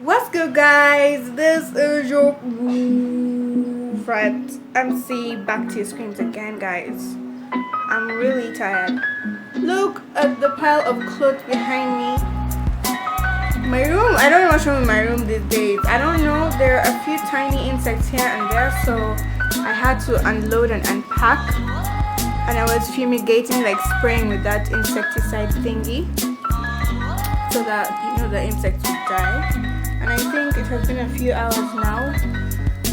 What's good, guys? This is your friend MC back to your screens again, guys. I'm really tired. Look at the pile of clothes behind me. My room, I don't know what's wrong with my room these days. I don't know. There are a few tiny insects here and there, so I had to unload and unpack. And I was fumigating, like spraying with that insecticide thingy, so that the insects would die. And I think it has been a few hours now,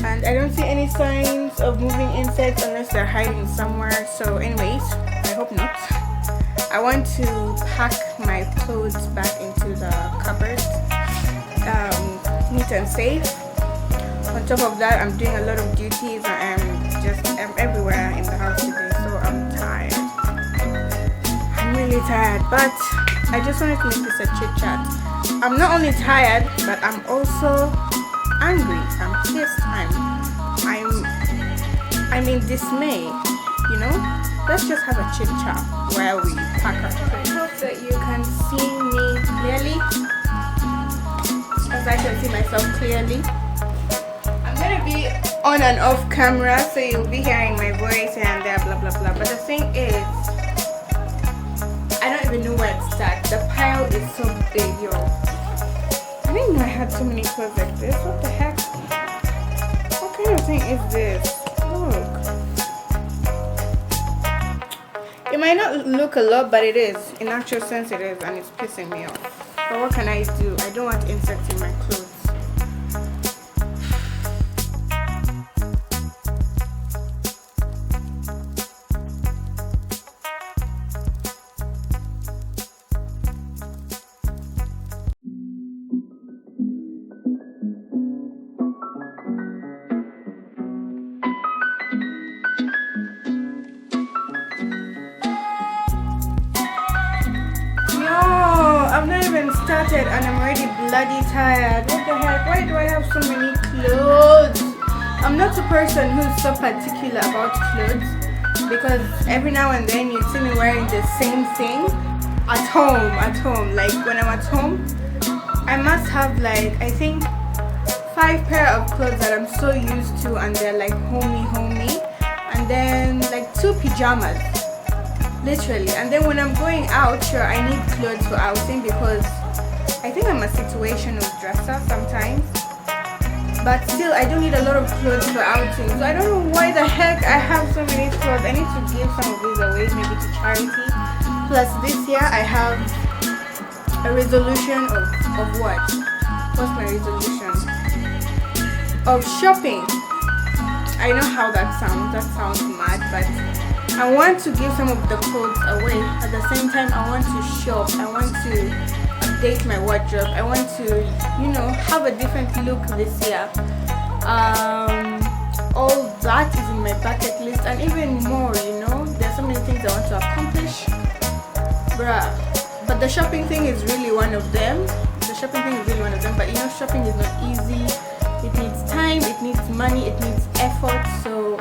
and I don't see any signs of moving insects unless they're hiding somewhere. So anyways, I hope not. I want to pack my clothes back into the cupboard, neat and safe. On top of that, I'm doing a lot of duties. I'm everywhere in the house today, so I'm tired. I'm really tired, but I just wanted to make this a chit chat. I'm not only tired, but I'm also angry. I'm pissed. I'm in dismay. Let's just have a chit chat while we pack our clothes. I hope that you can see me clearly, as I can see myself clearly. I'm gonna be on and off camera, so you'll be hearing my voice and there, blah blah blah. But the thing is, I don't even know where to start. The pile is so big, yo. I didn't know I had so many clothes like this. What the heck? What kind of thing is this? Look. It might not look a lot, but it is. In actual sense, it is, and it's pissing me off. But what can I do? I don't want insects in my clothes. I've not even started and I'm already bloody tired. What the heck? Why do I have so many clothes? I'm not a person who's so particular about clothes, because every now and then you see me wearing the same thing at home. Like when I'm at home, I must have like, I think 5 pair of clothes that I'm so used to, and they're like homey, and then like 2 pajamas. Literally. And then when I'm going out, sure, I need clothes for outing, because I think I'm a situational dresser sometimes, but still I don't need a lot of clothes for outing. So I don't know why the heck I have so many clothes. I need to give some of these away, maybe to charity. Plus this year I have a resolution of what? What's my resolution? Of shopping. I know how that sounds mad, but I want to give some of the clothes away. At the same time, I want to shop. I want to update my wardrobe. I want to, have a different look this year. All that is in my bucket list, and even more, There's so many things I want to accomplish. But the shopping thing is really one of them. But shopping is not easy. It needs time, it needs money, it needs effort. So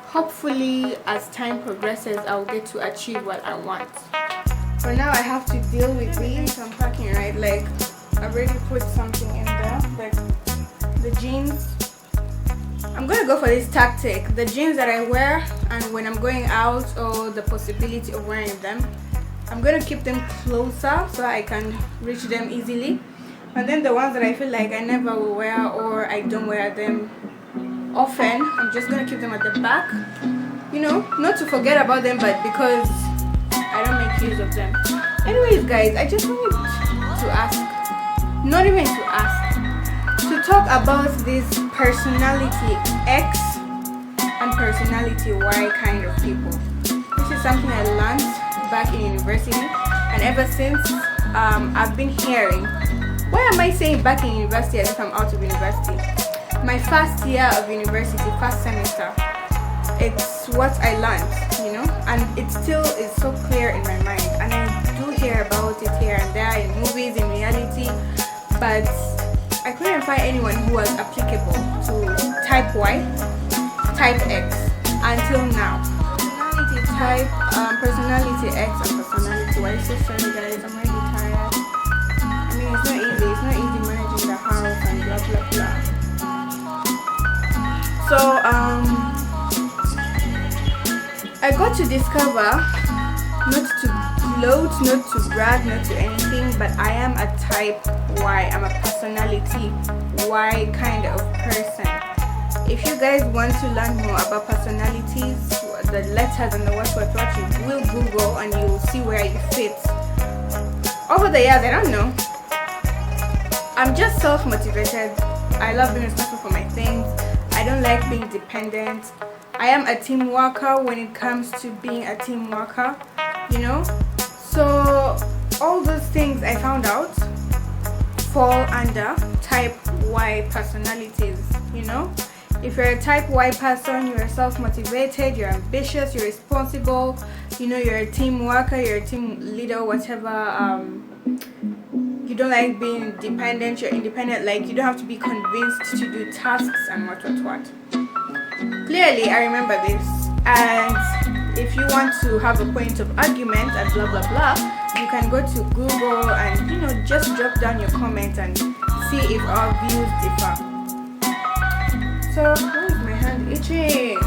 hopefully, as time progresses, I'll get to achieve what I want. For now, I have to deal with these. I'm packing, right? Like, I've already put something in there, like the jeans. I'm gonna go for this tactic. The jeans that I wear, and when I'm going out, or the possibility of wearing them, I'm gonna keep them closer so I can reach them easily. And then the ones that I feel like I never will wear, or I don't wear them often, I'm just gonna keep them at the back, not to forget about them, but because I don't make use of them. Anyways, guys, I just wanted to ask, not even to ask, to talk about this personality X and personality Y kind of people. This is something I learned back in university, and ever since I've been hearing. Why am I saying back in university as if I'm out of university? My first year of university, first semester, it's what I learned, and it still is so clear in my mind, and I do hear about it here and there in movies, in reality, but I couldn't find anyone who was applicable to type Y, type X until now. Personality X and personality Y. So sorry guys, I'm already tired. It's not easy managing the house and blah blah blah. So I got to discover, not to gloat, not to brag, not to anything, but I am a type Y. I'm a personality Y kind of person. If you guys want to learn more about personalities, the letters and the what, you will Google and you will see where you fit. Over the years, I don't know. I'm just self-motivated. I love being responsible for my things. I don't like being dependent. I am a team worker when it comes to being a team worker, you know. So all those things I found out fall under type Y personalities, you know. If you're a type Y person, you're self-motivated, you're ambitious, you're responsible, you know, you're a team worker, you're a team leader, whatever. You don't like being dependent, you're independent, like you don't have to be convinced to do tasks and what. Clearly, I remember this. And if you want to have a point of argument and blah blah blah, you can go to Google and, you know, just drop down your comment and see if our views differ. So, why is my hand itching? Oh,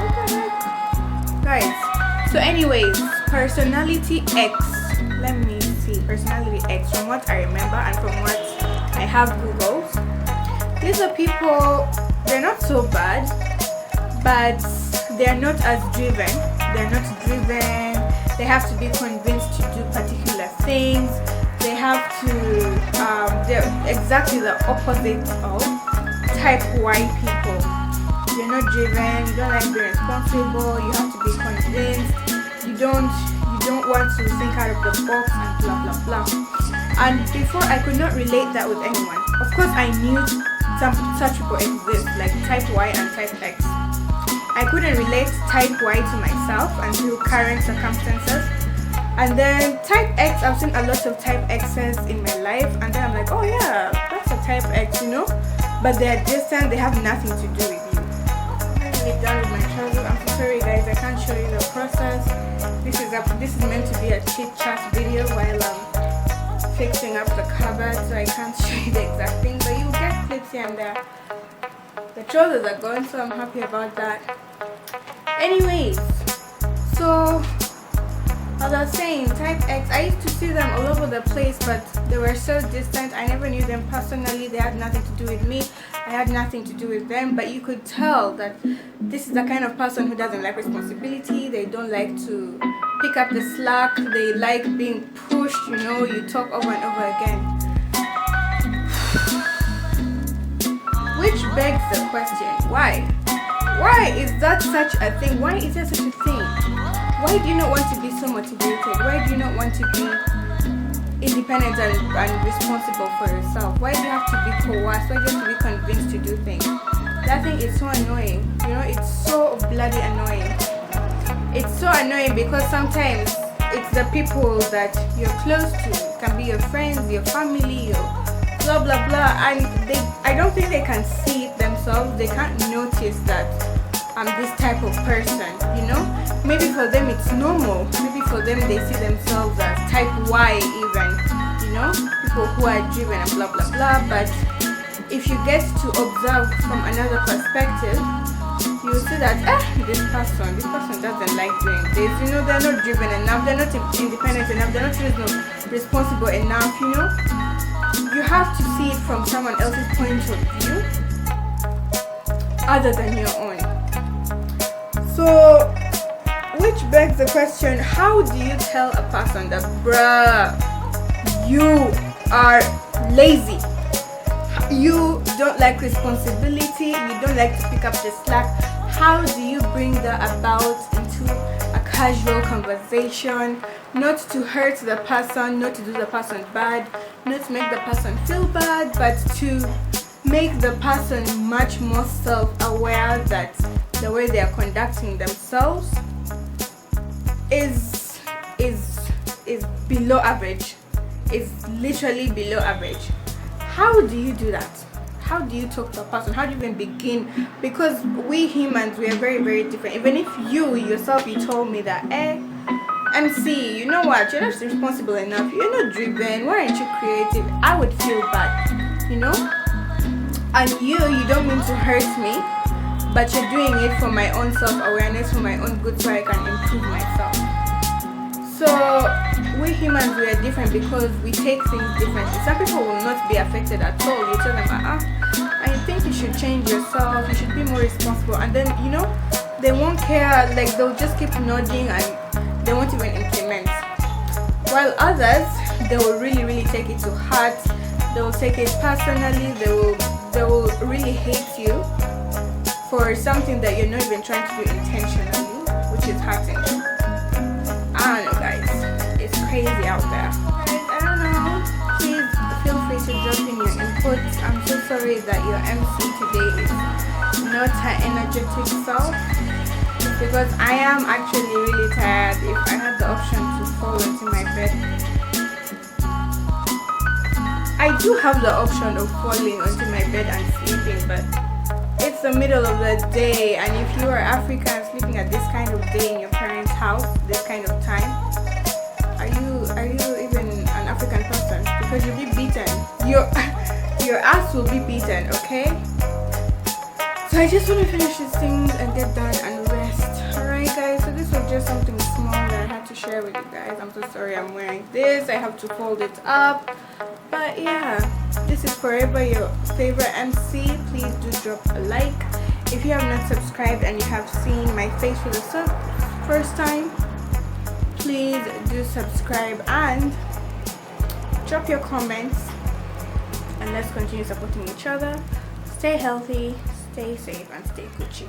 what the heck? Guys, so anyways, personality X. Let me see. Personality X, from what I remember and from what I have Googled. These are people, they're not so bad, but they're not as driven. They're not driven. They have to be convinced to do particular things. They have to, they're exactly the opposite of type Y people. You're not driven, you don't like being responsible, you have to be convinced, you don't want to think out of the box and blah blah blah. And before, I could not relate that with anyone. Of course, I knew such people exist, like type Y and type X. I couldn't relate type Y to myself until current circumstances. And then type X, I've seen a lot of type X's in my life, and then I'm like, oh yeah, that's a type X, you know. But they're distant, they have nothing to do with you. I'm really done with my trousers. I'm so sorry guys, I can't show you the process. This is meant to be a chit chat video while I'm fixing up the cupboard, so I can't show you the exact thing, but you get clips here and there. The trousers are gone, so I'm happy about that. Anyways, so as I was saying, type X, I used to see them all over the place, but they were so distant. I never knew them personally. They had nothing to do with me. I had nothing to do with them, but you could tell that this is the kind of person who doesn't like responsibility. They don't like to pick up the slack. They like being pushed, you know, you talk over and over again. Which begs the question, why? Why is that such a thing? Why is there such a thing? Why do you not want to be so motivated? Why do you not want to be independent and responsible for yourself? Why do you have to be coerced? Why do you have to be convinced to do things? That thing is so annoying. You know, it's so bloody annoying. It's so annoying because sometimes it's the people that you're close to. It can be your friends, your family, your blah blah blah. And I don't think they can see it themselves. They can't notice that I'm this type of person, you know. Maybe for them it's normal. Maybe for them they see themselves as type Y even, you know, people who are driven and blah blah blah. But if you get to observe from another perspective, you will see that this person doesn't like doing this, you know. They're not driven enough, they're not independent enough, they're not responsible enough, you know. You have to see it from someone else's point of view other than your own. So, which begs the question, how do you tell a person that, bruh, you are lazy, you don't like responsibility, you don't like to pick up the slack? How do you bring that about into a casual conversation, not to hurt the person, not to do the person bad, not to make the person feel bad, but to make the person much more self-aware that the way they are conducting themselves is below average, is literally below average. How do you do that? How do you talk to a person? How do you even begin? Because we humans, we are very, very different. Even if you yourself, you told me that, MC, you know what, you're not responsible enough, you're not driven, why aren't you creative? I would feel bad, you know. And you don't mean to hurt me, but you're doing it for my own self-awareness, for my own good, so I can improve myself. So we humans, we are different because we take things differently. Some people will not be affected at all. You tell them, I think you should change yourself, you should be more responsible, and then they won't care. Like, they'll just keep nodding and they won't even implement. While others, they will really take it to heart. They will take it personally. They will really hate you for something that you're not even trying to do intentionally, which is hurting you. I don't know, guys. It's crazy out there. Guys, I don't know. Please feel free to drop in your inputs. I'm so sorry that your MC today is not her energetic self, because I am actually really tired. If I had the option to fall into my bed, I do have the option of falling onto my bed and sleeping, but it's the middle of the day, and if you are African sleeping at this kind of day in your parents' house, this kind of time, are you even an African person? Because you'll be beaten. Your ass will be beaten, okay? So I just want to finish these things and get done and rest. Alright, guys, so this was just something small that I had to share with you guys. I'm so sorry I'm wearing this. I have to fold it up. But yeah, this is forever your favorite MC. Please do drop a like. If you have not subscribed and you have seen my face for the first time, please do subscribe and drop your comments, and let's continue supporting each other. Stay healthy, stay safe, and stay Gucci.